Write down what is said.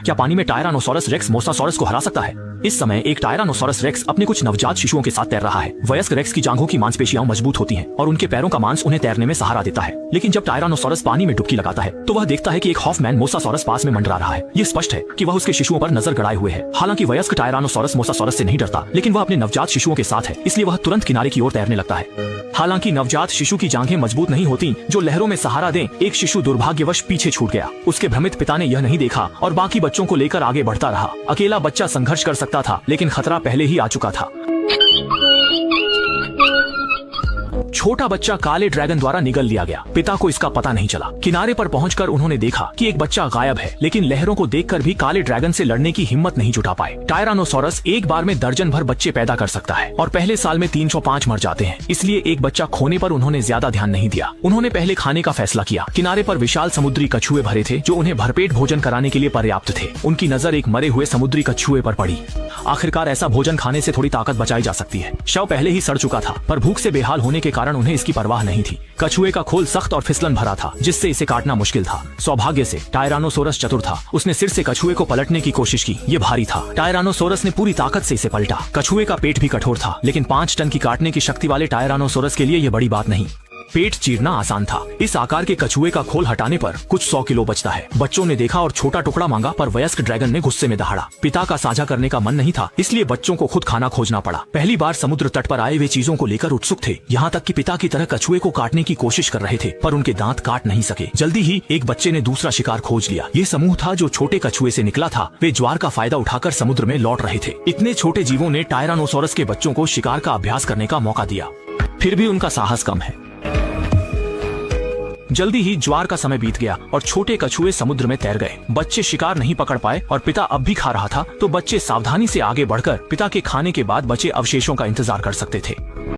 क्या पानी में टायरानोसोरस रेक्स मोसासॉरस को हरा सकता है? इस समय एक टायरानोसोरस रेक्स अपने कुछ नवजात शिशुओं के साथ तैर रहा है। वयस्क रेक्स की जांघों की मांसपेशियां मजबूत होती हैं और उनके पैरों का मांस उन्हें तैरने में सहारा देता है। लेकिन जब टायरानोसोरस पानी में डुबकी लगाता है तो वह देखता है कि एक हॉफमैन मोसासॉरस पास में मंडरा रहा है। ये स्पष्ट है कि वह उसके शिशुओं पर नजर गड़ाए हुए है। हालांकि वयस्क टायरानोसोरस मोसासॉरस से नहीं डरता, लेकिन वह अपने नवजात शिशुओं के साथ है, इसलिए वह तुरंत किनारे की ओर तैरने लगता है। हालांकि नवजात शिशु की जांघें मजबूत नहीं होती जो लहरों में सहारा दें। एक शिशु दुर्भाग्यवश पीछे छूट गया। उसके भ्रमित पिता ने यह नहीं देखा और बाकी बच्चों को लेकर आगे बढ़ता रहा। अकेला बच्चा संघर्ष कर सकता था, लेकिन खतरा पहले ही आ चुका था। छोटा बच्चा काले ड्रैगन द्वारा निगल लिया गया। पिता को इसका पता नहीं चला। किनारे पर पहुंचकर उन्होंने देखा कि एक बच्चा गायब है, लेकिन लहरों को देखकर भी काले ड्रैगन से लड़ने की हिम्मत नहीं जुटा पाए। टायरानोसोरस एक बार में दर्जन भर बच्चे पैदा कर सकता है और पहले साल में 305 मर जाते हैं। इसलिए एक बच्चा खोने पर उन्होंने ज्यादा ध्यान नहीं दिया। उन्होंने पहले खाने का फैसला किया। किनारे पर विशाल समुद्री कछुए भरे थे जो उन्हें भरपेट भोजन कराने के लिए पर्याप्त थे। उनकी नजर एक मरे हुए समुद्री कछुए पर पड़ी। आखिरकार ऐसा भोजन खाने से थोड़ी ताकत बचाई जा सकती है। शव पहले ही सड़ चुका था, पर भूख से बेहाल होने के कारण उन्हें इसकी परवाह नहीं थी। कछुए का खोल सख्त और फिसलन भरा था, जिससे इसे काटना मुश्किल था। सौभाग्य से टायरानोसोरस चतुर था। उसने सिर से कछुए को पलटने की कोशिश की। ये भारी था। टायरानोसोरस ने पूरी ताकत से इसे पलटा। कछुए का पेट भी कठोर था, लेकिन 5 टन की काटने की शक्ति वाले टायरानोसोरस के लिए यह बड़ी बात नहीं। पेट चीरना आसान था। इस आकार के कछुए का खोल हटाने पर कुछ 100 किलो बचता है। बच्चों ने देखा और छोटा टुकड़ा मांगा, पर वयस्क ड्रैगन ने गुस्से में दहाड़ा। पिता का साझा करने का मन नहीं था, इसलिए बच्चों को खुद खाना खोजना पड़ा। पहली बार समुद्र तट पर आए वे चीजों को लेकर उत्सुक थे। यहाँ तक कि पिता की तरह कछुए को काटने की कोशिश कर रहे थे, पर उनके दांत काट नहीं सके। जल्दी ही एक बच्चे ने दूसरा शिकार खोज लिया। ये समूह था जो छोटे कछुए से निकला था। वे ज्वार का फायदा उठाकर समुद्र में लौट रहे थे। इतने छोटे जीवों ने टायरानोसोरस के बच्चों को शिकार का अभ्यास करने का मौका दिया। फिर भी उनका साहस कम है। जल्दी ही ज्वार का समय बीत गया और छोटे कछुए समुद्र में तैर गए। बच्चे शिकार नहीं पकड़ पाए और पिता अब भी खा रहा था, तो बच्चे सावधानी से आगे बढ़कर पिता के खाने के बाद बचे अवशेषों का इंतजार कर सकते थे।